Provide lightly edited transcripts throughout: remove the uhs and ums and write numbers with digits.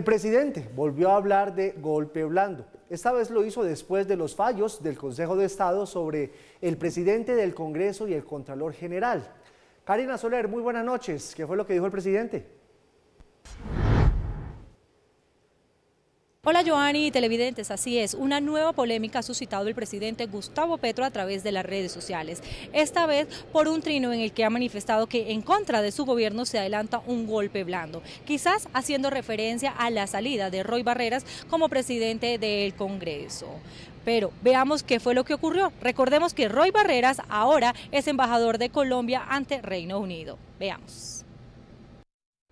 El presidente volvió a hablar de golpe blando. Esta vez lo hizo después de los fallos del Consejo de Estado sobre el presidente del Congreso y el Contralor General. Karina Soler, muy buenas noches. ¿Qué fue lo que dijo el presidente? Hola Joanny y televidentes, así es, una nueva polémica ha suscitado el presidente Gustavo Petro a través de las redes sociales. Esta vez por un trino en el que ha manifestado que en contra de su gobierno se adelanta un golpe blando, quizás haciendo referencia a la salida de Roy Barreras como presidente del Congreso. Pero veamos qué fue lo que ocurrió. Recordemos que Roy Barreras ahora es embajador de Colombia ante Reino Unido. Veamos.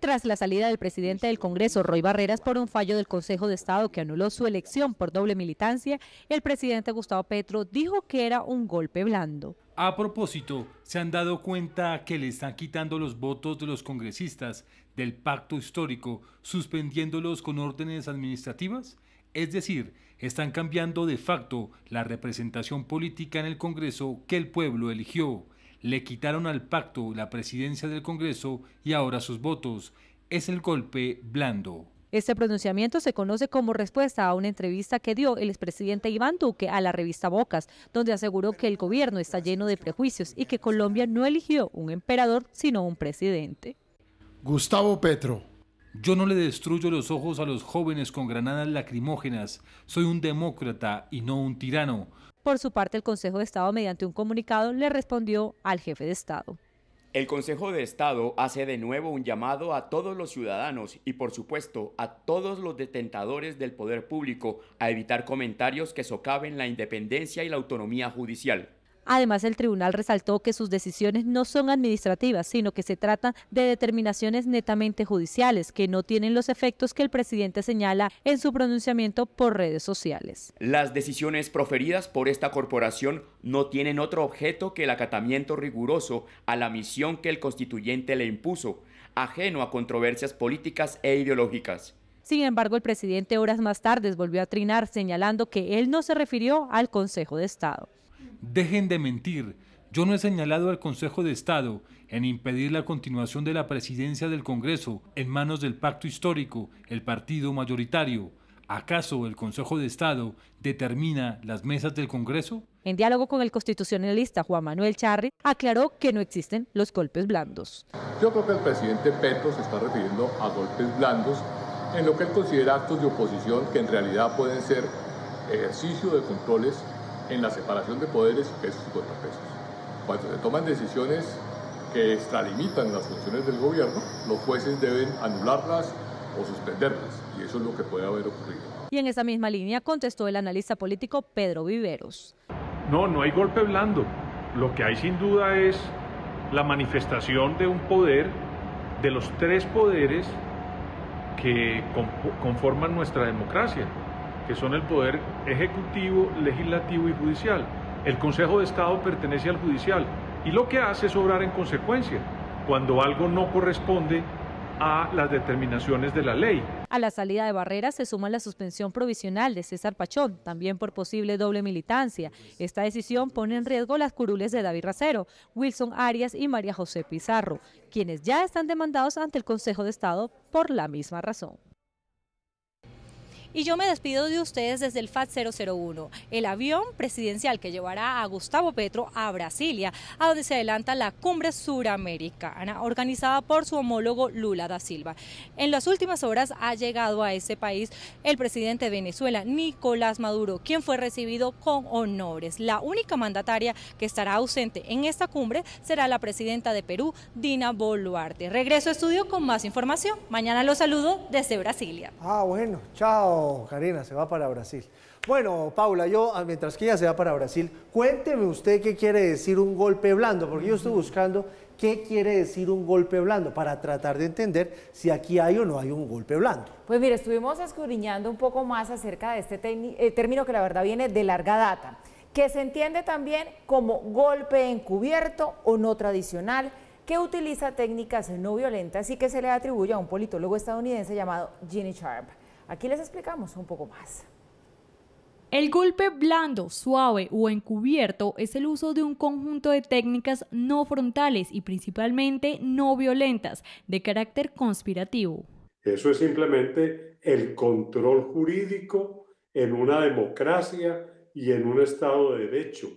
Tras la salida del presidente del Congreso, Roy Barreras, por un fallo del Consejo de Estado que anuló su elección por doble militancia, el presidente Gustavo Petro dijo que era un golpe blando. A propósito, ¿se han dado cuenta que le están quitando los votos de los congresistas del pacto histórico, suspendiéndolos con órdenes administrativas? Es decir, están cambiando de facto la representación política en el Congreso que el pueblo eligió. Le quitaron al pacto la presidencia del Congreso y ahora sus votos. Es el golpe blando. Este pronunciamiento se conoce como respuesta a una entrevista que dio el expresidente Iván Duque a la revista Bocas, donde aseguró que el gobierno está lleno de prejuicios y que Colombia no eligió un emperador, sino un presidente. Gustavo Petro. Yo no le destruyo los ojos a los jóvenes con granadas lacrimógenas. Soy un demócrata y no un tirano. Por su parte, el Consejo de Estado, mediante un comunicado, le respondió al jefe de Estado. El Consejo de Estado hace de nuevo un llamado a todos los ciudadanos y, por supuesto, a todos los detentadores del poder público a evitar comentarios que socaven la independencia y la autonomía judicial. Además, el tribunal resaltó que sus decisiones no son administrativas, sino que se tratan de determinaciones netamente judiciales, que no tienen los efectos que el presidente señala en su pronunciamiento por redes sociales. Las decisiones proferidas por esta corporación no tienen otro objeto que el acatamiento riguroso a la misión que el constituyente le impuso, ajeno a controversias políticas e ideológicas. Sin embargo, el presidente horas más tarde volvió a trinar, señalando que él no se refirió al Consejo de Estado. Dejen de mentir. Yo no he señalado al Consejo de Estado en impedir la continuación de la presidencia del Congreso en manos del pacto histórico, el partido mayoritario. ¿Acaso el Consejo de Estado determina las mesas del Congreso? En diálogo con el constitucionalista Juan Manuel Charri, aclaró que no existen los golpes blandos. Yo creo que el presidente Petro se está refiriendo a golpes blandos en lo que él considera actos de oposición que en realidad pueden ser ejercicio de controles en la separación de poderes y pesos y contrapesos. Cuando se toman decisiones que extralimitan las funciones del gobierno, los jueces deben anularlas o suspenderlas, y eso es lo que puede haber ocurrido. Y en esa misma línea contestó el analista político Pedro Viveros. No hay golpe blando. Lo que hay sin duda es la manifestación de un poder, de los tres poderes que conforman nuestra democracia, que son el poder ejecutivo, legislativo y judicial. El Consejo de Estado pertenece al judicial y lo que hace es obrar en consecuencia cuando algo no corresponde a las determinaciones de la ley. A la salida de Barreras se suma la suspensión provisional de César Pachón, también por posible doble militancia. Esta decisión pone en riesgo las curules de David Racero, Wilson Arias y María José Pizarro, quienes ya están demandados ante el Consejo de Estado por la misma razón. Y yo me despido de ustedes desde el FAT 001, el avión presidencial que llevará a Gustavo Petro a Brasilia, a donde se adelanta la cumbre suramericana, organizada por su homólogo Lula da Silva. En las últimas horas ha llegado a ese país el presidente de Venezuela, Nicolás Maduro, quien fue recibido con honores. La única mandataria que estará ausente en esta cumbre será la presidenta de Perú, Dina Boluarte. Regreso a estudio con más información. Mañana los saludo desde Brasilia. Bueno, chao. Karina, se va para Brasil. Bueno, Paula, mientras que ella se va para Brasil, cuénteme usted qué quiere decir un golpe blando, porque yo estoy buscando qué quiere decir un golpe blando para tratar de entender si aquí hay o no hay un golpe blando. Pues mire, estuvimos escudriñando un poco más acerca de este término que la verdad viene de larga data, que se entiende también como golpe encubierto o no tradicional, que utiliza técnicas no violentas y que se le atribuye a un politólogo estadounidense llamado Gene Sharp. Aquí les explicamos un poco más. El golpe blando, suave o encubierto es el uso de un conjunto de técnicas no frontales y principalmente no violentas, de carácter conspirativo. Eso es simplemente el control jurídico en una democracia y en un Estado de Derecho.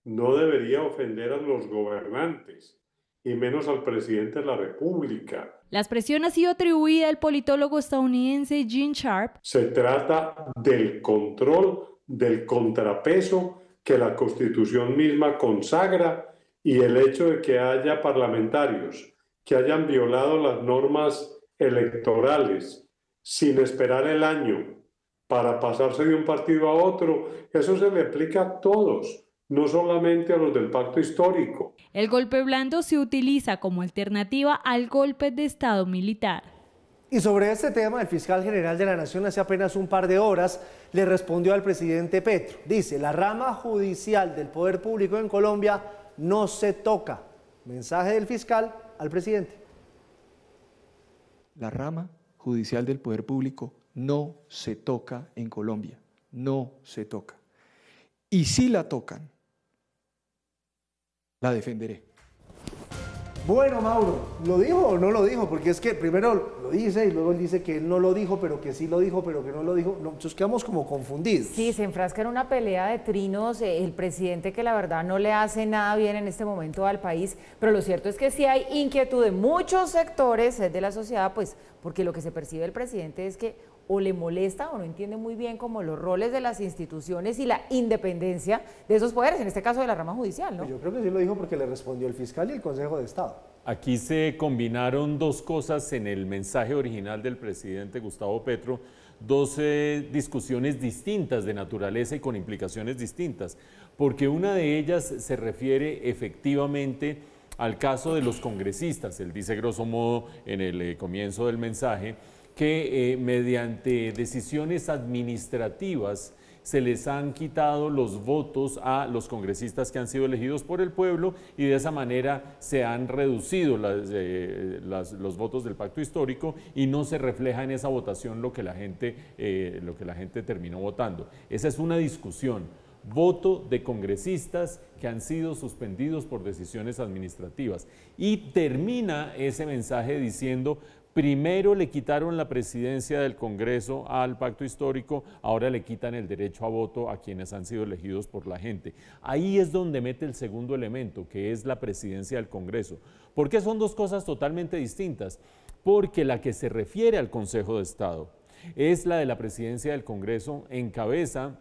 No debería ofender a los gobernantes, y menos al presidente de la República. La expresión ha sido atribuida al politólogo estadounidense Gene Sharp. Se trata del control, del contrapeso que la Constitución misma consagra, y el hecho de que haya parlamentarios que hayan violado las normas electorales sin esperar el año para pasarse de un partido a otro, eso se le aplica a todos, no solamente a los del pacto histórico. El golpe blando se utiliza como alternativa al golpe de Estado militar. Y sobre este tema, el fiscal general de la Nación hace apenas un par de horas le respondió al presidente Petro. Dice, la rama judicial del poder público en Colombia no se toca. Mensaje del fiscal al presidente. La rama judicial del poder público no se toca en Colombia, no se toca. Y si la tocan, la defenderé. Bueno, Mauro, ¿lo dijo o no lo dijo? Porque es que primero lo dice y luego él dice que él no lo dijo, pero que sí lo dijo, pero que no lo dijo. Nosotros quedamos como confundidos. Sí, se enfrasca en una pelea de trinos, el presidente que la verdad no le hace nada bien en este momento al país, pero lo cierto es que sí hay inquietud de muchos sectores de la sociedad, pues porque lo que se percibe del presidente es que o le molesta o no entiende muy bien como los roles de las instituciones y la independencia de esos poderes, en este caso de la rama judicial, ¿no? Yo creo que sí lo dijo porque le respondió el fiscal y el Consejo de Estado. Aquí se combinaron dos cosas en el mensaje original del presidente Gustavo Petro, dos discusiones distintas de naturaleza y con implicaciones distintas, porque una de ellas se refiere efectivamente al caso de los congresistas. Él dice grosso modo en el comienzo del mensaje que mediante decisiones administrativas se les han quitado los votos a los congresistas que han sido elegidos por el pueblo y de esa manera se han reducido los votos del pacto histórico y no se refleja en esa votación lo que la gente terminó votando. Esa es una discusión. Voto de congresistas que han sido suspendidos por decisiones administrativas. Y termina ese mensaje diciendo: primero le quitaron la presidencia del Congreso al pacto histórico, ahora le quitan el derecho a voto a quienes han sido elegidos por la gente. Ahí es donde mete el segundo elemento, que es la presidencia del Congreso. ¿Por qué son dos cosas totalmente distintas? Porque la que se refiere al Consejo de Estado es la de la presidencia del Congreso en cabeza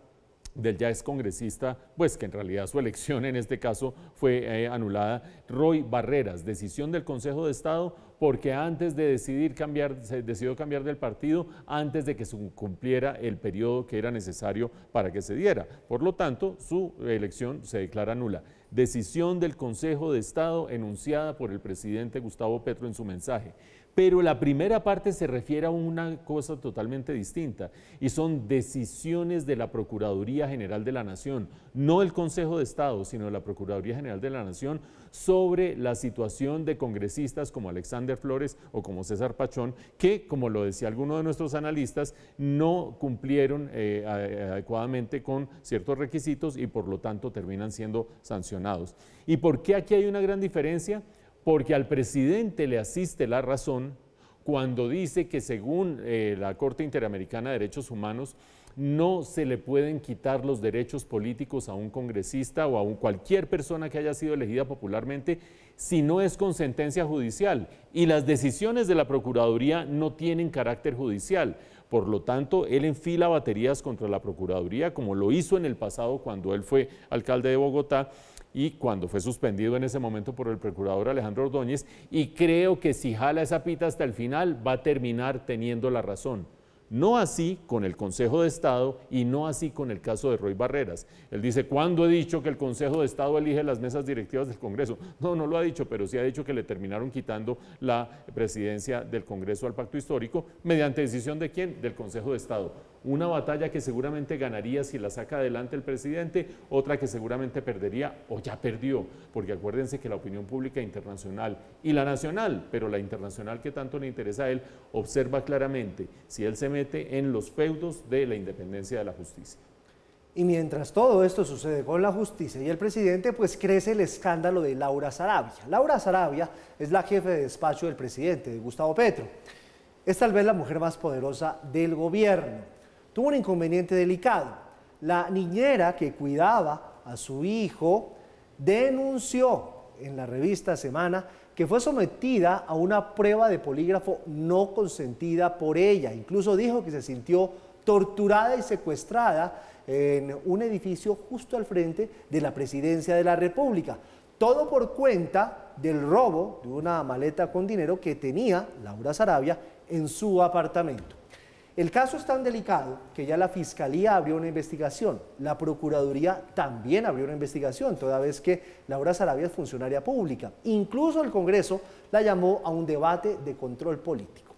del ya excongresista, pues que en realidad su elección en este caso fue anulada, Roy Barreras, decisión del Consejo de Estado porque antes de decidir cambiar, se decidió cambiar del partido antes de que se cumpliera el periodo que era necesario para que se diera. Por lo tanto, su elección se declara nula. Decisión del Consejo de Estado enunciada por el presidente Gustavo Petro en su mensaje. Pero la primera parte se refiere a una cosa totalmente distinta y son decisiones de la Procuraduría General de la Nación, no el Consejo de Estado, sino la Procuraduría General de la Nación sobre la situación de congresistas como Alexander Flores o como César Pachón, que, como lo decía alguno de nuestros analistas, no cumplieron adecuadamente con ciertos requisitos y por lo tanto terminan siendo sancionados. ¿Y por qué aquí hay una gran diferencia? Porque al presidente le asiste la razón cuando dice que según la Corte Interamericana de Derechos Humanos no se le pueden quitar los derechos políticos a un congresista o a cualquier persona que haya sido elegida popularmente si no es con sentencia judicial. Y las decisiones de la Procuraduría no tienen carácter judicial. Por lo tanto, él enfila baterías contra la Procuraduría, como lo hizo en el pasado cuando él fue alcalde de Bogotá, y cuando fue suspendido en ese momento por el procurador Alejandro Ordóñez, y creo que si jala esa pita hasta el final va a terminar teniendo la razón. No así con el Consejo de Estado y no así con el caso de Roy Barreras. Él dice, ¿cuándo he dicho que el Consejo de Estado elige las mesas directivas del Congreso? No, no lo ha dicho, pero sí ha dicho que le terminaron quitando la presidencia del Congreso al pacto histórico, mediante decisión ¿de quién? Del Consejo de Estado. Una batalla que seguramente ganaría si la saca adelante el presidente, otra que seguramente perdería o ya perdió, porque acuérdense que la opinión pública internacional y la nacional, pero la internacional que tanto le interesa a él, observa claramente si él se mete en los feudos de la independencia de la justicia. Y mientras todo esto sucede con la justicia y el presidente, pues crece el escándalo de Laura Saravia. Laura Saravia es la jefe de despacho del presidente, de Gustavo Petro. es tal vez la mujer más poderosa del gobierno. Tuvo un inconveniente delicado. La niñera que cuidaba a su hijo denunció en la revista Semana que fue sometida a una prueba de polígrafo no consentida por ella. Incluso dijo que se sintió torturada y secuestrada en un edificio justo al frente de la Presidencia de la República. Todo por cuenta del robo de una maleta con dinero que tenía Laura Sarabia en su apartamento. El caso es tan delicado que ya la Fiscalía abrió una investigación, la Procuraduría también abrió una investigación, toda vez que Laura Sarabia es funcionaria pública. Incluso el Congreso la llamó a un debate de control político.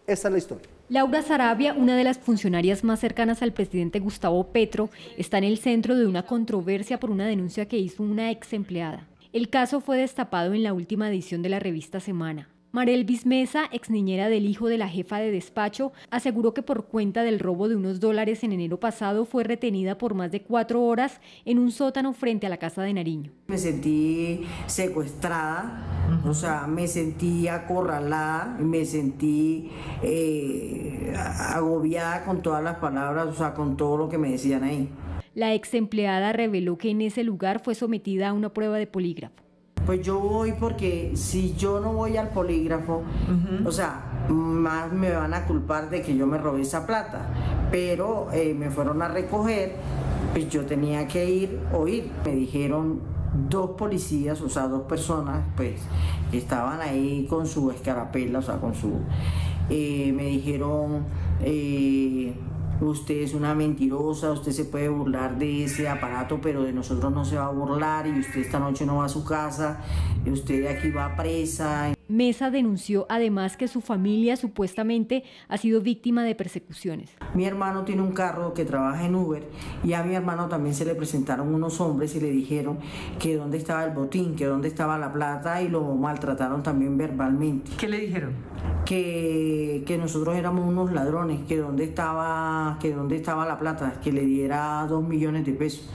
Esta es la historia. Laura Sarabia, una de las funcionarias más cercanas al presidente Gustavo Petro, está en el centro de una controversia por una denuncia que hizo una ex empleada. El caso fue destapado en la última edición de la revista Semana. Marelvis Mesa, ex niñera del hijo de la jefa de despacho, aseguró que por cuenta del robo de unos dólares en enero pasado fue retenida por más de 4 horas en un sótano frente a la casa de Nariño. Me sentí secuestrada, o sea, me sentí acorralada, me sentí agobiada con todas las palabras, o sea, con todo lo que me decían ahí. La ex empleada reveló que en ese lugar fue sometida a una prueba de polígrafo. Pues yo voy porque si yo no voy al polígrafo, o sea, más me van a culpar de que yo me robé esa plata, pero me fueron a recoger, pues yo tenía que ir o ir. Me dijeron 2 policías, o sea, 2 personas, pues, que estaban ahí con su escarapela, o sea, con su... me dijeron... usted es una mentirosa, usted se puede burlar de ese aparato, pero de nosotros no se va a burlar y usted esta noche no va a su casa, y usted de aquí va presa. Mesa denunció además que su familia supuestamente ha sido víctima de persecuciones. Mi hermano tiene un carro que trabaja en Uber y a mi hermano también se le presentaron unos hombres y le dijeron que dónde estaba el botín, que dónde estaba la plata y lo maltrataron también verbalmente. ¿Qué le dijeron? Que nosotros éramos unos ladrones, que dónde estaba la plata, que le diera 2 millones de pesos.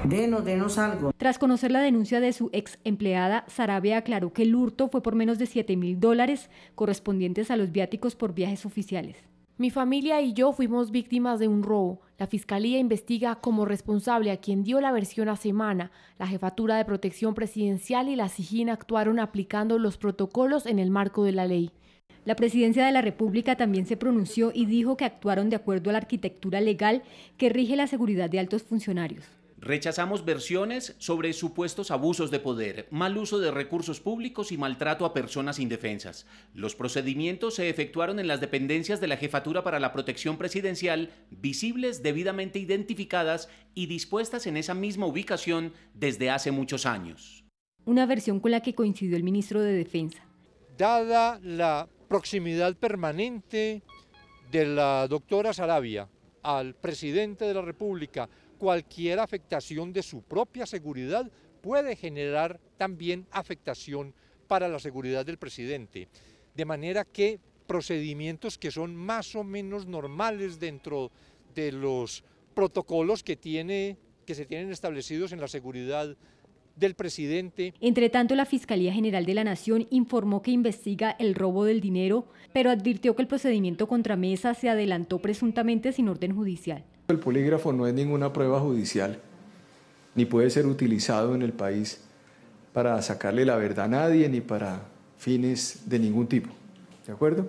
Denos algo. Tras conocer la denuncia de su ex empleada, Sarabia aclaró que el hurto fue por menos de $7.000 correspondientes a los viáticos por viajes oficiales. Mi familia y yo fuimos víctimas de un robo. La Fiscalía investiga como responsable a quien dio la versión a Semana. La Jefatura de Protección Presidencial y la SIJIN actuaron aplicando los protocolos en el marco de la ley. La Presidencia de la República también se pronunció y dijo que actuaron de acuerdo a la arquitectura legal que rige la seguridad de altos funcionarios. Rechazamos versiones sobre supuestos abusos de poder, mal uso de recursos públicos y maltrato a personas indefensas. Los procedimientos se efectuaron en las dependencias de la Jefatura para la Protección Presidencial, visibles, debidamente identificadas y dispuestas en esa misma ubicación desde hace muchos años. Una versión con la que coincidió el ministro de Defensa. Dada la proximidad permanente de la doctora Sarabia al presidente de la República, cualquier afectación de su propia seguridad puede generar también afectación para la seguridad del presidente. De manera que procedimientos que son más o menos normales dentro de los protocolos que se tienen establecidos en la seguridad del presidente. Entre tanto, la Fiscalía General de la Nación informó que investiga el robo del dinero, pero advirtió que el procedimiento contra Mesa se adelantó presuntamente sin orden judicial. El polígrafo no es ninguna prueba judicial, ni puede ser utilizado en el país para sacarle la verdad a nadie, ni para fines de ningún tipo, ¿de acuerdo?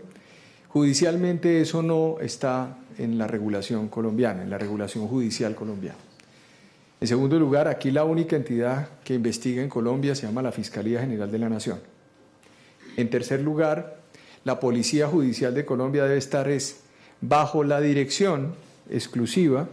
Judicialmente eso no está en la regulación colombiana, en la regulación judicial colombiana. En segundo lugar, aquí la única entidad que investiga en Colombia se llama la Fiscalía General de la Nación. En tercer lugar, la Policía Judicial de Colombia debe estar bajo la dirección exclusiva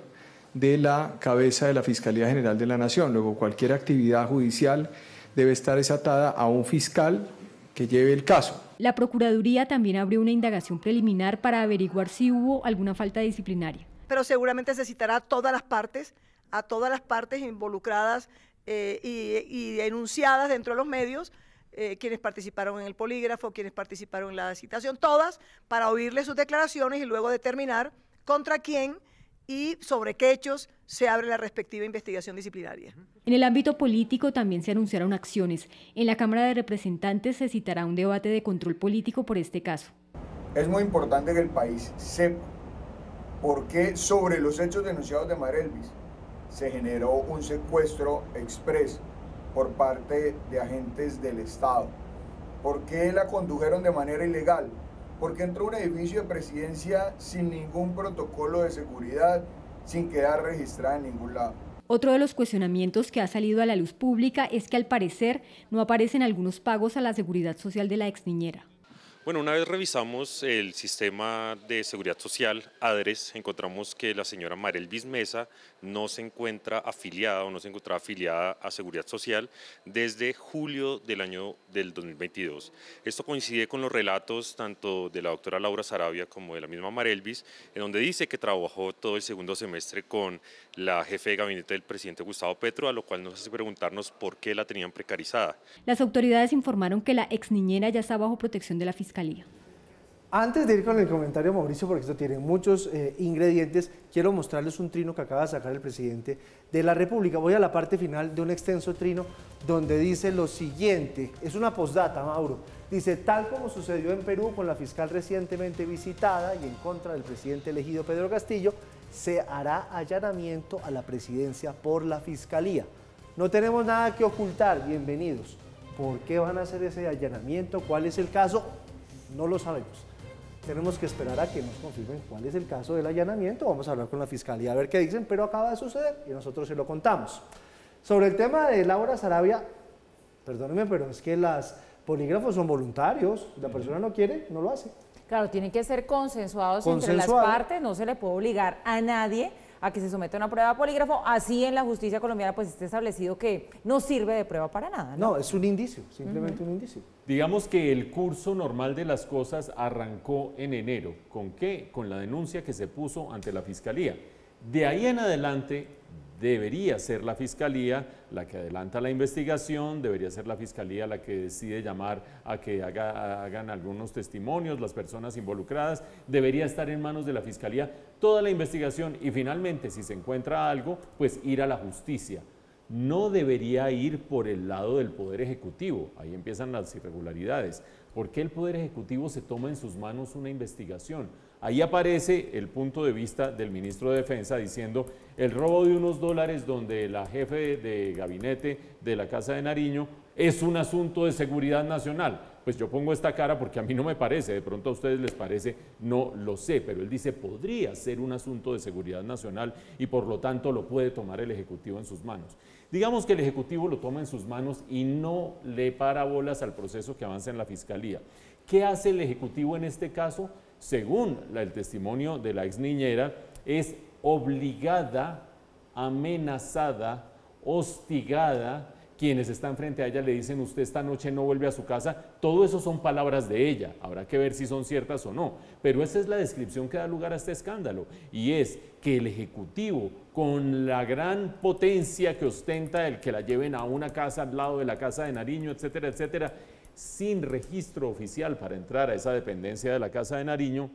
de la cabeza de la Fiscalía General de la Nación. Luego, cualquier actividad judicial debe estar atada a un fiscal que lleve el caso. La Procuraduría también abrió una indagación preliminar para averiguar si hubo alguna falta disciplinaria. Pero seguramente se citará a todas las partes involucradas y denunciadas dentro de los medios, quienes participaron en el polígrafo, quienes participaron en la citación, todas, para oírles sus declaraciones y luego determinar contra quién y sobre qué hechos se abre la respectiva investigación disciplinaria. En el ámbito político también se anunciaron acciones. En la Cámara de Representantes se citará un debate de control político por este caso. es muy importante que el país sepa por qué sobre los hechos denunciados de María Elvis se generó un secuestro express por parte de agentes del Estado. ¿Por qué la condujeron de manera ilegal? Porque entró a un edificio de presidencia sin ningún protocolo de seguridad, sin quedar registrada en ningún lado. Otro de los cuestionamientos que ha salido a la luz pública es que al parecer no aparecen algunos pagos a la seguridad social de la exniñera. Bueno, una vez revisamos el sistema de seguridad social, ADRES, encontramos que la señora María Elvis Mesa no se encuentra afiliada o no se encontraba afiliada a Seguridad Social desde julio del 2022. Esto coincide con los relatos tanto de la doctora Laura Sarabia como de la misma María Elvis, en donde dice que trabajó todo el segundo semestre con la jefe de gabinete del presidente Gustavo Petro, a lo cual nos hace preguntarnos por qué la tenían precarizada. Las autoridades informaron que la exniñera ya está bajo protección de la Fiscalía. Antes de ir con el comentario, Mauricio, porque esto tiene muchos ingredientes, quiero mostrarles un trino que acaba de sacar el presidente de la República. Voy a la parte final de un extenso trino donde dice lo siguiente, es una postdata, Mauro. Dice, tal como sucedió en Perú con la fiscal recientemente visitada y en contra del presidente elegido Pedro Castillo, se hará allanamiento a la presidencia por la Fiscalía. No tenemos nada que ocultar, bienvenidos. ¿Por qué van a hacer ese allanamiento? ¿Cuál es el caso? No lo sabemos. Tenemos que esperar a que nos confirmen cuál es el caso del allanamiento. Vamos a hablar con la Fiscalía a ver qué dicen, pero acaba de suceder y nosotros se lo contamos. Sobre el tema de Laura Sarabia, perdónenme, pero es que los polígrafos son voluntarios. Si la persona no quiere, no lo hace. Claro, tienen que ser consensuados entre las partes, no se le puede obligar a nadie a que se someta a una prueba de polígrafo, así en la justicia colombiana pues está establecido que no sirve de prueba para nada, ¿no? No, es un indicio, simplemente un indicio. Digamos que el curso normal de las cosas arrancó en enero. ¿Con qué? Con la denuncia que se puso ante la Fiscalía. De ahí en adelante debería ser la Fiscalía la que adelanta la investigación, debería ser la Fiscalía la que decide llamar a que hagan algunos testimonios, las personas involucradas, debería estar en manos de la Fiscalía toda la investigación y finalmente, si se encuentra algo, pues ir a la justicia. No debería ir por el lado del Poder Ejecutivo, ahí empiezan las irregularidades. ¿Por qué el Poder Ejecutivo se toma en sus manos una investigación? Ahí aparece el punto de vista del ministro de Defensa diciendo el robo de unos dólares donde la jefe de gabinete de la Casa de Nariño es un asunto de seguridad nacional. Pues yo pongo esta cara porque a mí no me parece, de pronto a ustedes les parece, no lo sé, pero él dice podría ser un asunto de seguridad nacional y por lo tanto lo puede tomar el Ejecutivo en sus manos. Digamos que el Ejecutivo lo toma en sus manos y no le para bolas al proceso que avanza en la Fiscalía. ¿Qué hace el Ejecutivo en este caso? Según el testimonio de la exniñera, es obligada, amenazada, hostigada. Quienes están frente a ella le dicen usted esta noche no vuelve a su casa, todo eso son palabras de ella, habrá que ver si son ciertas o no, pero esa es la descripción que da lugar a este escándalo y es que el Ejecutivo con la gran potencia que ostenta el que la lleven a una casa al lado de la Casa de Nariño, etcétera, etcétera, sin registro oficial para entrar a esa dependencia de la Casa de Nariño,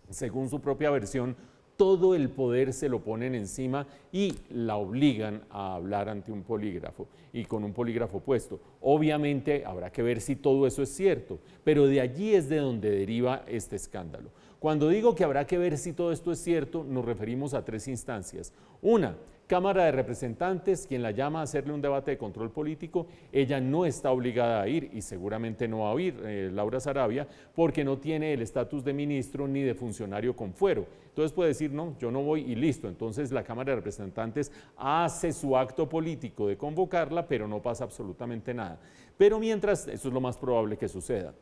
según su propia versión, todo el poder se lo ponen encima y la obligan a hablar ante un polígrafo y con un polígrafo puesto. Obviamente habrá que ver si todo eso es cierto, pero de allí es de donde deriva este escándalo. Cuando digo que habrá que ver si todo esto es cierto, nos referimos a tres instancias. Una, Cámara de Representantes, quien la llama a hacerle un debate de control político, ella no está obligada a ir y seguramente no va a ir Laura Sarabia porque no tiene el estatus de ministro ni de funcionario con fuero. Entonces puede decir, no, yo no voy y listo. Entonces la Cámara de Representantes hace su acto político de convocarla, pero no pasa absolutamente nada. Pero mientras, eso es lo más probable que suceda.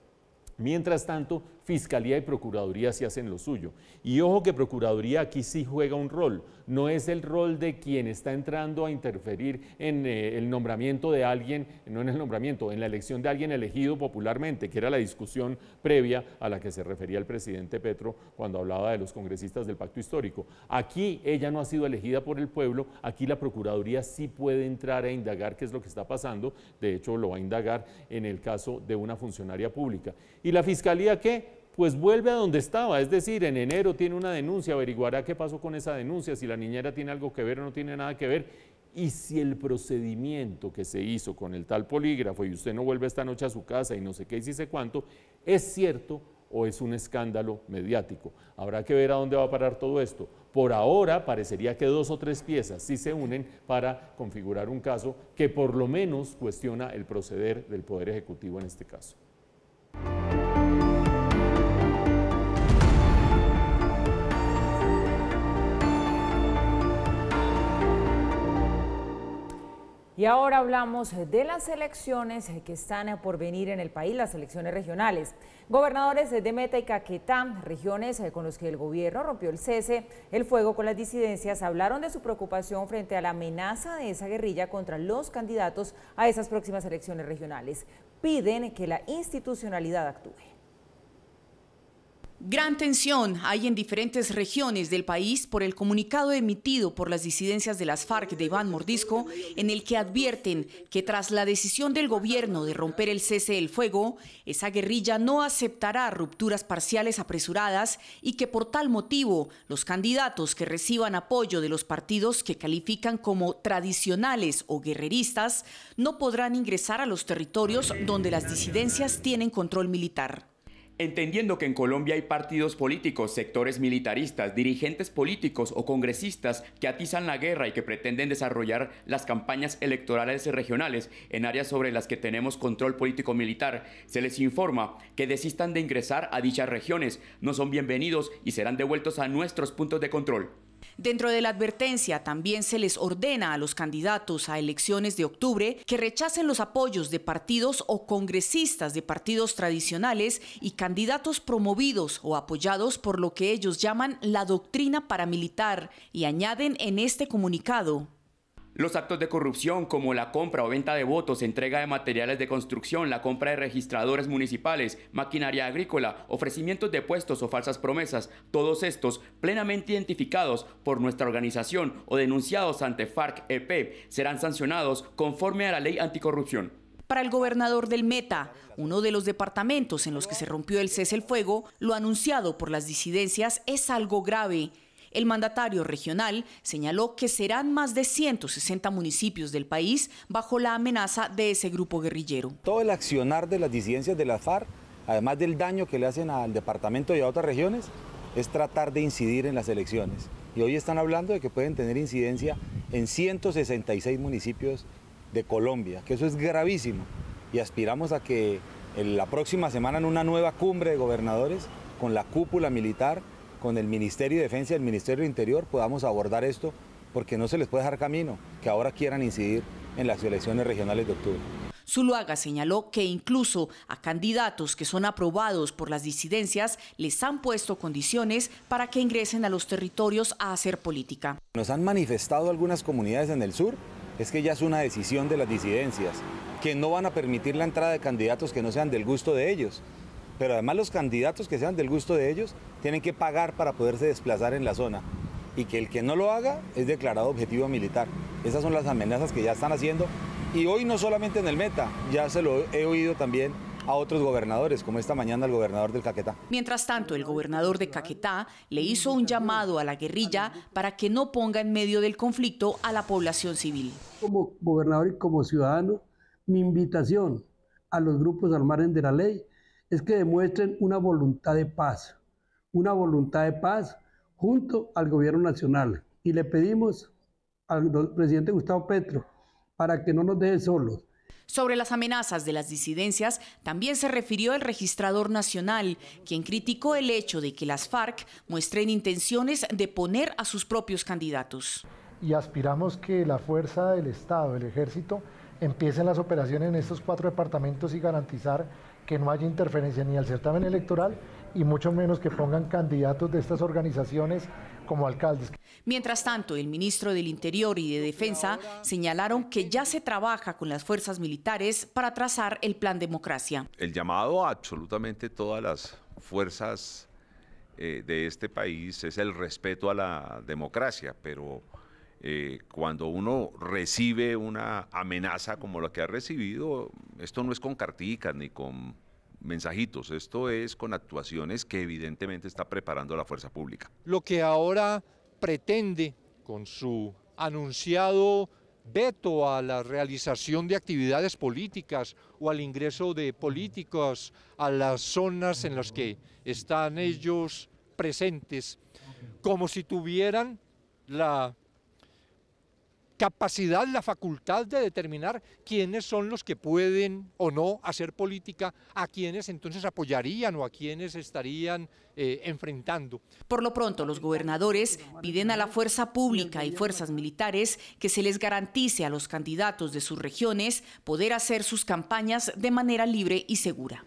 Mientras tanto, Fiscalía y Procuraduría sí hacen lo suyo. Y ojo que Procuraduría aquí sí juega un rol. No es el rol de quien está entrando a interferir en el nombramiento de alguien, no en el nombramiento, en la elección de alguien elegido popularmente, que era la discusión previa a la que se refería el presidente Petro cuando hablaba de los congresistas del Pacto Histórico. Aquí ella no ha sido elegida por el pueblo, aquí la Procuraduría sí puede entrar a indagar qué es lo que está pasando, de hecho lo va a indagar en el caso de una funcionaria pública. ¿Y la Fiscalía qué? Pues vuelve a donde estaba, es decir, en enero tiene una denuncia, averiguará qué pasó con esa denuncia, si la niñera tiene algo que ver o no tiene nada que ver, y si el procedimiento que se hizo con el tal polígrafo y usted no vuelve esta noche a su casa y no sé qué y si sé cuánto, es cierto o es un escándalo mediático. Habrá que ver a dónde va a parar todo esto. Por ahora parecería que 2 o 3 piezas sí se unen para configurar un caso que por lo menos cuestiona el proceder del Poder Ejecutivo en este caso. Y ahora hablamos de las elecciones que están por venir en el país, las elecciones regionales. Gobernadores de Meta y Caquetá, regiones con los que el gobierno rompió el cese, el fuego con las disidencias, hablaron de su preocupación frente a la amenaza de esa guerrilla contra los candidatos a esas próximas elecciones regionales. Piden que la institucionalidad actúe. Gran tensión hay en diferentes regiones del país por el comunicado emitido por las disidencias de las FARC de Iván Mordisco, en el que advierten que tras la decisión del gobierno de romper el cese del fuego, esa guerrilla no aceptará rupturas parciales apresuradas y que por tal motivo los candidatos que reciban apoyo de los partidos que califican como tradicionales o guerreristas no podrán ingresar a los territorios donde las disidencias tienen control militar. Entendiendo que en Colombia hay partidos políticos, sectores militaristas, dirigentes políticos o congresistas que atizan la guerra y que pretenden desarrollar las campañas electorales regionales en áreas sobre las que tenemos control político-militar, se les informa que desistan de ingresar a dichas regiones, no son bienvenidos y serán devueltos a nuestros puntos de control. Dentro de la advertencia también se les ordena a los candidatos a elecciones de octubre que rechacen los apoyos de partidos o congresistas de partidos tradicionales y candidatos promovidos o apoyados por lo que ellos llaman la doctrina paramilitar y añaden en este comunicado: los actos de corrupción como la compra o venta de votos, entrega de materiales de construcción, la compra de registradores municipales, maquinaria agrícola, ofrecimientos de puestos o falsas promesas, todos estos plenamente identificados por nuestra organización o denunciados ante FARC-EP serán sancionados conforme a la ley anticorrupción. Para el gobernador del Meta, uno de los departamentos en los que se rompió el cese el fuego, lo anunciado por las disidencias es algo grave. El mandatario regional señaló que serán más de 160 municipios del país bajo la amenaza de ese grupo guerrillero. Todo el accionar de las disidencias de las FARC, además del daño que le hacen al departamento y a otras regiones, es tratar de incidir en las elecciones. Y hoy están hablando de que pueden tener incidencia en 166 municipios de Colombia, que eso es gravísimo. Y aspiramos a que en la próxima semana en una nueva cumbre de gobernadores con la cúpula militar, con el Ministerio de Defensa y el Ministerio de Interior podamos abordar esto, porque no se les puede dejar camino que ahora quieran incidir en las elecciones regionales de octubre. Zuluaga señaló que incluso a candidatos que son aprobados por las disidencias les han puesto condiciones para que ingresen a los territorios a hacer política. Nos han manifestado algunas comunidades en el sur, es que ya es una decisión de las disidencias, que no van a permitir la entrada de candidatos que no sean del gusto de ellos. Pero además los candidatos que sean del gusto de ellos tienen que pagar para poderse desplazar en la zona. Y que el que no lo haga es declarado objetivo militar. Esas son las amenazas que ya están haciendo. Y hoy no solamente en el Meta, ya se lo he oído también a otros gobernadores, como esta mañana el gobernador del Caquetá. Mientras tanto, el gobernador de Caquetá le hizo un llamado a la guerrilla para que no ponga en medio del conflicto a la población civil. Como gobernador y como ciudadano, mi invitación a los grupos al margen de la ley es que demuestren una voluntad de paz junto al gobierno nacional. Y le pedimos al presidente Gustavo Petro para que no nos deje solos. Sobre las amenazas de las disidencias, también se refirió el registrador nacional, quien criticó el hecho de que las FARC muestren intenciones de poner a sus propios candidatos. Y aspiramos que la fuerza del Estado, el Ejército, empiecen las operaciones en estos 4 departamentos y garantizar que no haya interferencia ni al certamen electoral y mucho menos que pongan candidatos de estas organizaciones como alcaldes. Mientras tanto, el ministro del Interior y de Defensa señalaron que ya se trabaja con las fuerzas militares para trazar el plan democracia. El llamado a absolutamente todas las fuerzas de este país es el respeto a la democracia, pero cuando uno recibe una amenaza como la que ha recibido, esto no es con carticas ni con mensajitos, esto es con actuaciones que evidentemente está preparando la fuerza pública. Lo que ahora pretende con su anunciado veto a la realización de actividades políticas o al ingreso de políticos a las zonas en las que están ellos presentes, como si tuvieran la capacidad, la facultad de determinar quiénes son los que pueden o no hacer política, a quienes entonces apoyarían o a quienes estarían enfrentando. Por lo pronto, los gobernadores piden a la fuerza pública y fuerzas militares que se les garantice a los candidatos de sus regiones poder hacer sus campañas de manera libre y segura.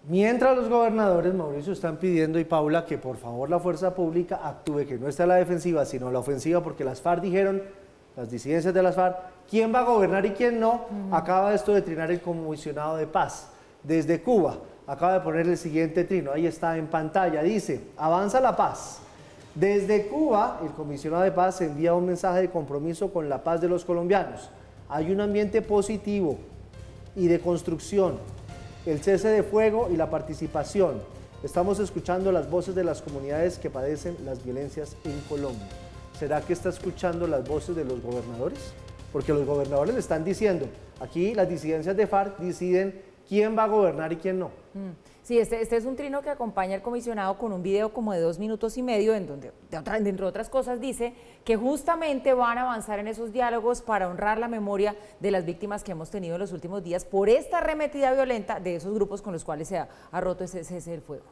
Mientras los gobernadores, Mauricio, están pidiendo, y Paula, que por favor la fuerza pública actúe, que no esté a la defensiva, sino a la ofensiva, porque las FARC dijeron, las disidencias de las FARC, quién va a gobernar y quién no. Acaba esto de trinar el comisionado de paz desde Cuba, acaba de poner el siguiente trino, ahí está en pantalla, dice, avanza la paz. Desde Cuba, el comisionado de paz envía un mensaje de compromiso con la paz de los colombianos. Hay un ambiente positivo y de construcción, el cese de fuego y la participación. Estamos escuchando las voces de las comunidades que padecen las violencias en Colombia. ¿Será que está escuchando las voces de los gobernadores? Porque los gobernadores le están diciendo, aquí las disidencias de FARC deciden quién va a gobernar y quién no. Sí, este es un trino que acompaña al comisionado con un video como de 2 minutos y medio, en donde, dentro de otras cosas, dice que justamente van a avanzar en esos diálogos para honrar la memoria de las víctimas que hemos tenido en los últimos días por esta arremetida violenta de esos grupos con los cuales se ha roto ese cese del fuego.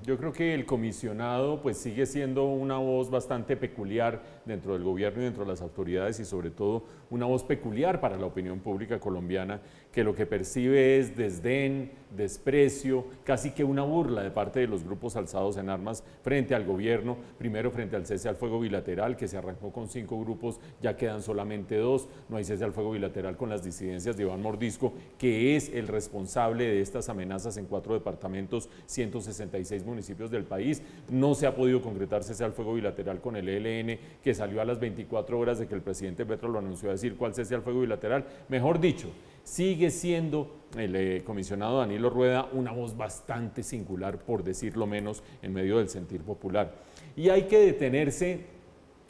Yo creo que el comisionado pues sigue siendo una voz bastante peculiar dentro del gobierno y dentro de las autoridades, y sobre todo una voz peculiar para la opinión pública colombiana, que lo que percibe es desdén, desprecio, casi que una burla de parte de los grupos alzados en armas frente al gobierno, primero frente al cese al fuego bilateral, que se arrancó con 5 grupos, ya quedan solamente 2, no hay cese al fuego bilateral con las disidencias de Iván Mordisco, que es el responsable de estas amenazas en 4 departamentos, 166 municipios del país. No se ha podido concretar cese al fuego bilateral con el ELN, que salió a las 24 horas de que el presidente Petro lo anunció, a decir cuál cese al fuego bilateral. Mejor dicho, sigue siendo el comisionado Danilo Rueda una voz bastante singular, por decirlo menos, en medio del sentir popular. Y hay que detenerse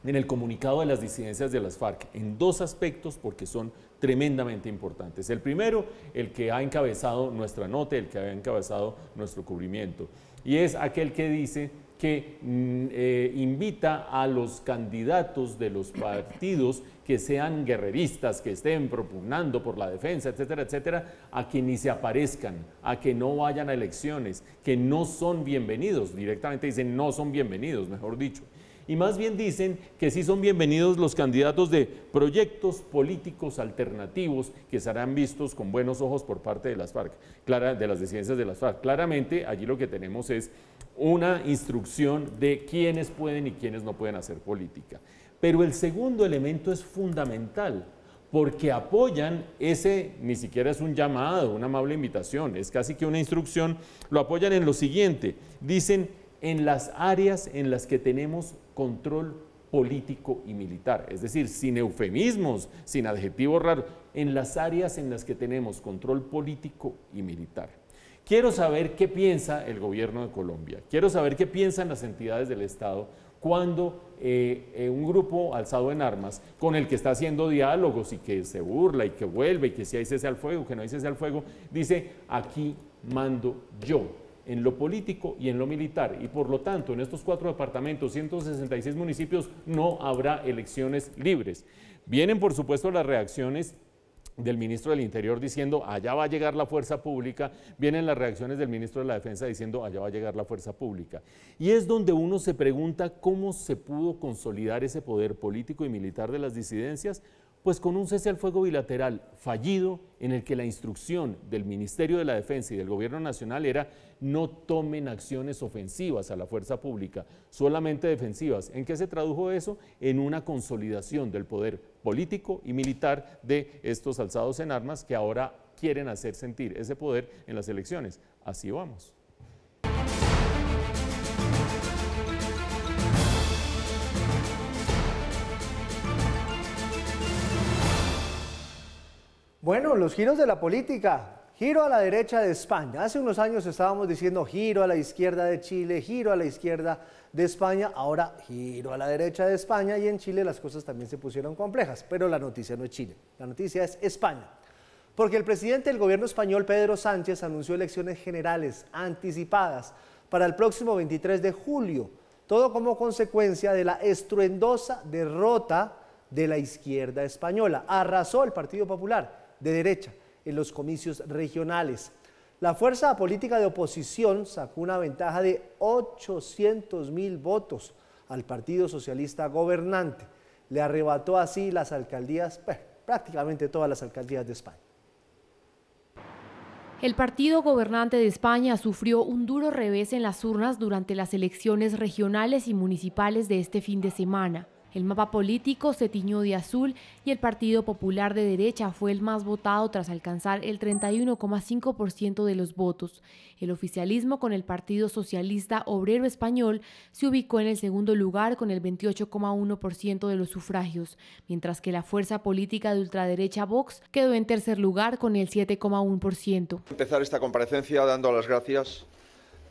en el comunicado de las disidencias de las FARC en 2 aspectos, porque son tremendamente importantes. El primero, el que ha encabezado nuestra nota, el que ha encabezado nuestro cubrimiento, y es aquel que dice que invita a los candidatos de los partidos que sean guerreristas, que estén propugnando por la defensa, etcétera, etcétera, a que ni se aparezcan, a que no vayan a elecciones, que no son bienvenidos, directamente dicen no son bienvenidos, mejor dicho. Y más bien dicen que sí son bienvenidos los candidatos de proyectos políticos alternativos que serán vistos con buenos ojos por parte de las FARC, de las disidencias de las FARC. Claramente allí lo que tenemos es una instrucción de quiénes pueden y quiénes no pueden hacer política. Pero el segundo elemento es fundamental, porque apoyan ese, ni siquiera es un llamado, una amable invitación, es casi que una instrucción, lo apoyan en lo siguiente, dicen en las áreas en las que tenemos control político y militar, es decir, sin eufemismos, sin adjetivos raros, en las áreas en las que tenemos control político y militar. Quiero saber qué piensa el gobierno de Colombia, quiero saber qué piensan las entidades del Estado cuando un grupo alzado en armas con el que está haciendo diálogos y que se burla y que vuelve y que si hay cese al fuego, que no hay cese al fuego, dice aquí mando yo, en lo político y en lo militar, y por lo tanto en estos 4 departamentos, 166 municipios, no habrá elecciones libres. Vienen por supuesto las reacciones del ministro del Interior diciendo allá va a llegar la fuerza pública, vienen las reacciones del ministro de la Defensa diciendo allá va a llegar la fuerza pública. Y es donde uno se pregunta cómo se pudo consolidar ese poder político y militar de las disidencias, pues con un cese al fuego bilateral fallido en el que la instrucción del Ministerio de la Defensa y del Gobierno Nacional era no tomen acciones ofensivas a la fuerza pública, solamente defensivas. ¿En qué se tradujo eso? En una consolidación del poder político y militar de estos alzados en armas que ahora quieren hacer sentir ese poder en las elecciones. Así vamos. Bueno, los giros de la política. Giro a la derecha de España. Hace unos años estábamos diciendo giro a la izquierda de Chile, giro a la izquierda de España, ahora giro a la derecha de España, y en Chile las cosas también se pusieron complejas, pero la noticia no es Chile, la noticia es España. Porque el presidente del gobierno español, Pedro Sánchez, anunció elecciones generales anticipadas para el próximo 23 de julio, todo como consecuencia de la estruendosa derrota de la izquierda española. Arrasó el Partido Popular de derecha en los comicios regionales. La fuerza política de oposición sacó una ventaja de 800.000 votos al Partido Socialista gobernante. Le arrebató así las alcaldías, prácticamente todas las alcaldías de España. El partido gobernante de España sufrió un duro revés en las urnas durante las elecciones regionales y municipales de este fin de semana. El mapa político se tiñó de azul y el Partido Popular de derecha fue el más votado tras alcanzar el 31,5% de los votos. El oficialismo, con el Partido Socialista Obrero Español, se ubicó en el segundo lugar con el 28,1% de los sufragios, mientras que la fuerza política de ultraderecha Vox quedó en tercer lugar con el 7,1%. Empezar esta comparecencia dando las gracias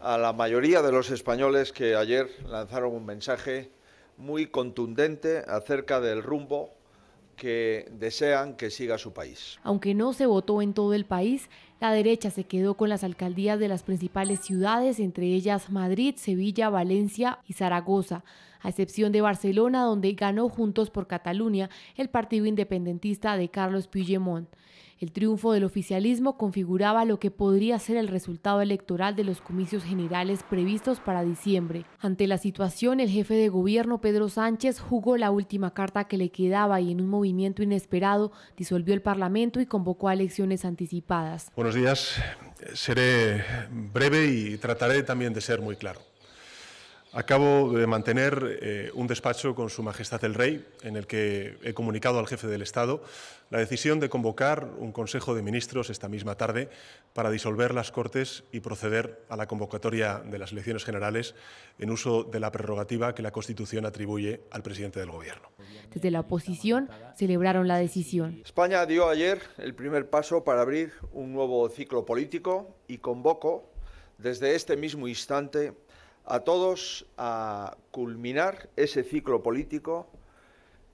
a la mayoría de los españoles que ayer lanzaron un mensaje muy contundente acerca del rumbo que desean que siga su país. Aunque no se votó en todo el país, la derecha se quedó con las alcaldías de las principales ciudades, entre ellas Madrid, Sevilla, Valencia y Zaragoza, a excepción de Barcelona, donde ganó Juntos por Cataluña el partido independentista de Carles Puigdemont. El triunfo del oficialismo configuraba lo que podría ser el resultado electoral de los comicios generales previstos para diciembre. Ante la situación, el jefe de gobierno, Pedro Sánchez, jugó la última carta que le quedaba y en un movimiento inesperado disolvió el Parlamento y convocó a elecciones anticipadas. Buenos días. Seré breve y trataré también de ser muy claro. Acabo de mantener un despacho con Su Majestad el Rey, en el que he comunicado al jefe del Estado la decisión de convocar un Consejo de Ministros esta misma tarde para disolver las Cortes y proceder a la convocatoria de las elecciones generales en uso de la prerrogativa que la Constitución atribuye al presidente del Gobierno. Desde la oposición celebraron la decisión. España dio ayer el primer paso para abrir un nuevo ciclo político y convoco desde este mismo instante a todos a culminar ese ciclo político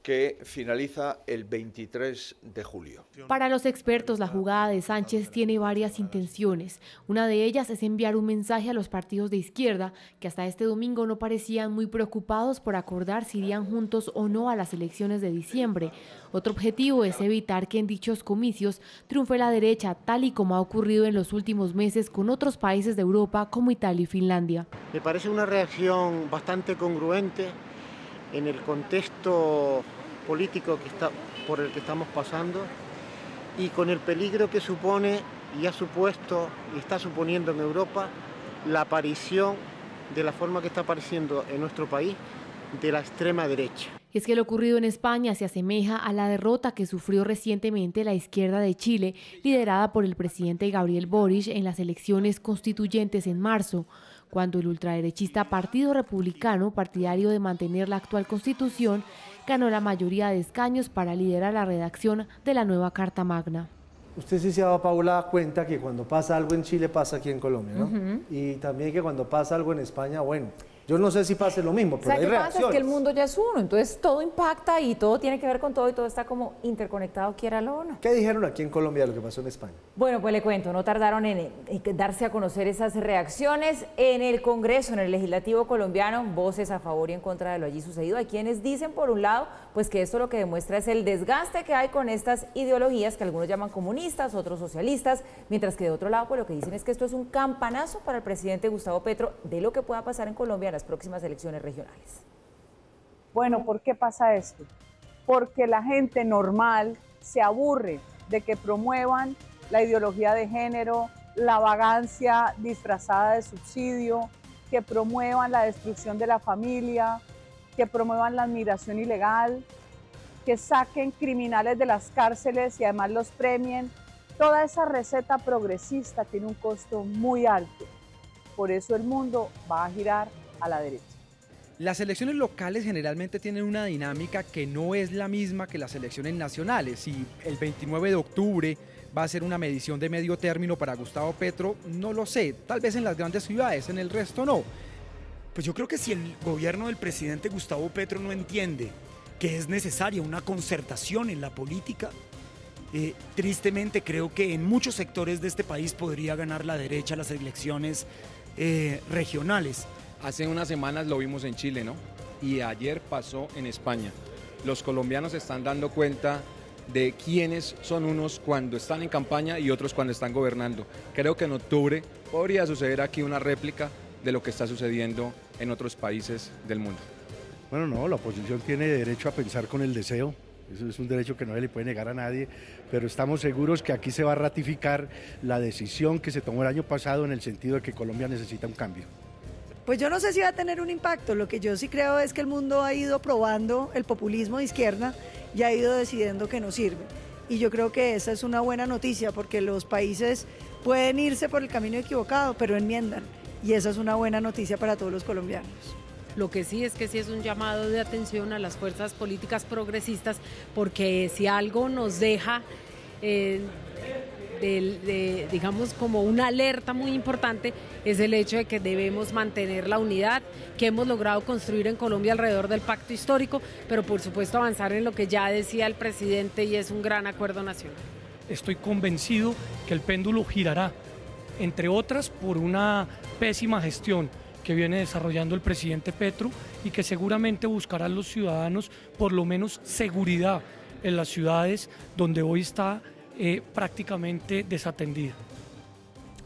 que finaliza el 23 de julio. Para los expertos, la jugada de Sánchez tiene varias intenciones. Una de ellas es enviar un mensaje a los partidos de izquierda que hasta este domingo no parecían muy preocupados por acordar si irían juntos o no a las elecciones de diciembre. Otro objetivo es evitar que en dichos comicios triunfe la derecha, tal y como ha ocurrido en los últimos meses con otros países de Europa como Italia y Finlandia. Me parece una reacción bastante congruente en el contexto político por el que estamos pasando y con el peligro que supone y ha supuesto y está suponiendo en Europa la aparición de la forma que está apareciendo en nuestro país de la extrema derecha. Es que lo ocurrido en España se asemeja a la derrota que sufrió recientemente la izquierda de Chile, liderada por el presidente Gabriel Boric en las elecciones constituyentes en marzo, cuando el ultraderechista Partido Republicano, partidario de mantener la actual Constitución, ganó la mayoría de escaños para liderar la redacción de la nueva Carta Magna. Usted sí se ha dado, Paula, cuenta que cuando pasa algo en Chile pasa aquí en Colombia, ¿no? Y también que cuando pasa algo en España, bueno, yo no sé si pase lo mismo, pero hay reacciones. ¿Qué pasa? Es que el mundo ya es uno, entonces todo impacta y todo tiene que ver con todo y todo está como interconectado, quiéralo o no. ¿Qué dijeron aquí en Colombia de lo que pasó en España? Bueno, pues le cuento, no tardaron en darse a conocer esas reacciones en el Congreso, en el Legislativo colombiano, voces a favor y en contra de lo allí sucedido. Hay quienes dicen, por un lado, pues que esto lo que demuestra es el desgaste que hay con estas ideologías que algunos llaman comunistas, otros socialistas, mientras que de otro lado, pues lo que dicen es que esto es un campanazo para el presidente Gustavo Petro de lo que pueda pasar en Colombia en las próximas elecciones regionales. Bueno, ¿por qué pasa esto? Porque la gente normal se aburre de que promuevan la ideología de género, la vagancia disfrazada de subsidio, que promuevan la destrucción de la familia, que promuevan la admiración ilegal, que saquen criminales de las cárceles y además los premien. Toda esa receta progresista tiene un costo muy alto. Por eso el mundo va a girar a la derecha. Las elecciones locales generalmente tienen una dinámica que no es la misma que las elecciones nacionales. Si el 29 de octubre va a ser una medición de medio término para Gustavo Petro, no lo sé, tal vez en las grandes ciudades, en el resto no. Pues yo creo que si el gobierno del presidente Gustavo Petro no entiende que es necesaria una concertación en la política, tristemente creo que en muchos sectores de este país podría ganar la derecha las elecciones regionales. Hace unas semanas lo vimos en Chile, ¿no? Y ayer pasó en España. Los colombianos se están dando cuenta de quiénes son unos cuando están en campaña y otros cuando están gobernando. Creo que en octubre podría suceder aquí una réplica de lo que está sucediendo en otros países del mundo. Bueno, no, la oposición tiene derecho a pensar con el deseo. Eso es un derecho que no se le puede negar a nadie, pero estamos seguros que aquí se va a ratificar la decisión que se tomó el año pasado en el sentido de que Colombia necesita un cambio. Pues yo no sé si va a tener un impacto, lo que yo sí creo es que el mundo ha ido probando el populismo de izquierda y ha ido decidiendo que no sirve. Y yo creo que esa es una buena noticia porque los países pueden irse por el camino equivocado, pero enmiendan. Y esa es una buena noticia para todos los colombianos. Lo que sí es un llamado de atención a las fuerzas políticas progresistas, porque si algo nos deja, digamos, como una alerta muy importante, es el hecho de que debemos mantener la unidad que hemos logrado construir en Colombia alrededor del pacto histórico, pero por supuesto avanzar en lo que ya decía el presidente y es un gran acuerdo nacional. Estoy convencido que el péndulo girará, entre otras por una pésima gestión que viene desarrollando el presidente Petro y que seguramente buscará a los ciudadanos por lo menos seguridad en las ciudades donde hoy está prácticamente desatendida.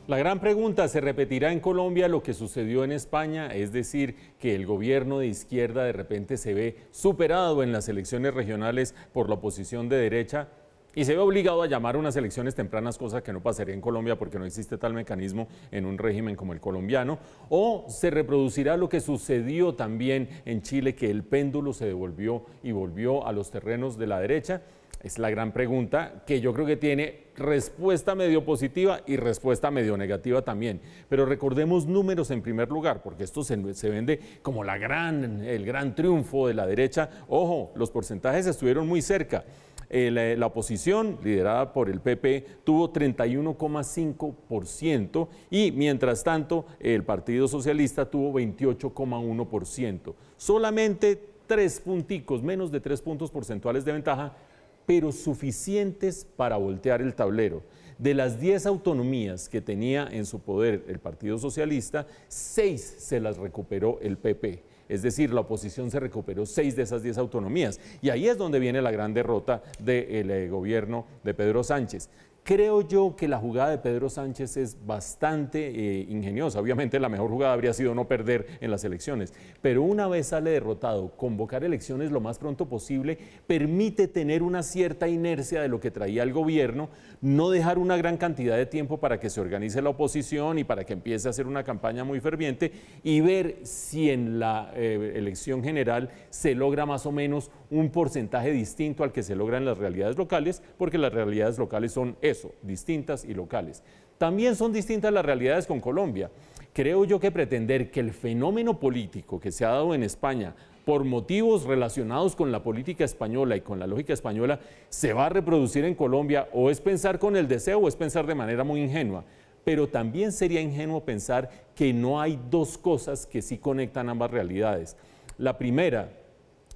La gran pregunta, ¿se repetirá en Colombia lo que sucedió en España? Es decir, que el gobierno de izquierda de repente se ve superado en las elecciones regionales por la oposición de derecha y se ve obligado a llamar unas elecciones tempranas, cosa que no pasaría en Colombia porque no existe tal mecanismo en un régimen como el colombiano. ¿O se reproducirá lo que sucedió también en Chile, que el péndulo se devolvió y volvió a los terrenos de la derecha? Es la gran pregunta, que yo creo que tiene respuesta medio positiva y respuesta medio negativa también. Pero recordemos números en primer lugar, porque esto se vende como el gran triunfo de la derecha. Ojo, los porcentajes estuvieron muy cerca. La oposición, liderada por el PP, tuvo 31,5% y mientras tanto el Partido Socialista tuvo 28,1%. Solamente 3 punticos, menos de 3 puntos porcentuales de ventaja, pero suficientes para voltear el tablero. De las 10 autonomías que tenía en su poder el Partido Socialista, 6 se las recuperó el PP. Es decir, la oposición se recuperó 6 de esas 10 autonomías. Y ahí es donde viene la gran derrota del gobierno de Pedro Sánchez. Creo yo que la jugada de Pedro Sánchez es bastante ingeniosa. Obviamente la mejor jugada habría sido no perder en las elecciones, pero una vez sale derrotado, convocar elecciones lo más pronto posible permite tener una cierta inercia de lo que traía el gobierno, no dejar una gran cantidad de tiempo para que se organice la oposición y para que empiece a hacer una campaña muy ferviente y ver si en la elección general se logra más o menos un porcentaje distinto al que se logra en las realidades locales, porque las realidades locales son distintas y locales. También son distintas las realidades con Colombia. Creo yo que pretender que el fenómeno político que se ha dado en España por motivos relacionados con la política española y con la lógica española se va a reproducir en Colombia o es pensar con el deseo o es pensar de manera muy ingenua. Pero también sería ingenuo pensar que no hay dos cosas que sí conectan ambas realidades. La primera,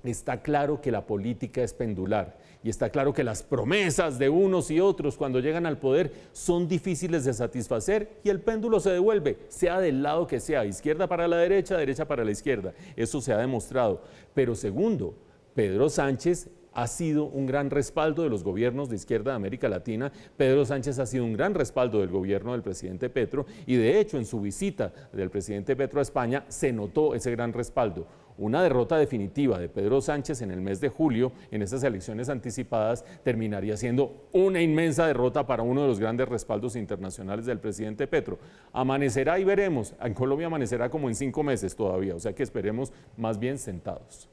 está claro que la política es pendular y está claro que las promesas de unos y otros cuando llegan al poder son difíciles de satisfacer y el péndulo se devuelve, sea del lado que sea, izquierda para la derecha, derecha para la izquierda. Eso se ha demostrado. Pero segundo, Pedro Sánchez ha sido un gran respaldo de los gobiernos de izquierda de América Latina. Pedro Sánchez ha sido un gran respaldo del gobierno del presidente Petro y de hecho en su visita del presidente Petro a España se notó ese gran respaldo. Una derrota definitiva de Pedro Sánchez en el mes de julio en esas elecciones anticipadas terminaría siendo una inmensa derrota para uno de los grandes respaldos internacionales del presidente Petro. Amanecerá y veremos. En Colombia amanecerá como en 5 meses todavía, o sea que esperemos más bien sentados.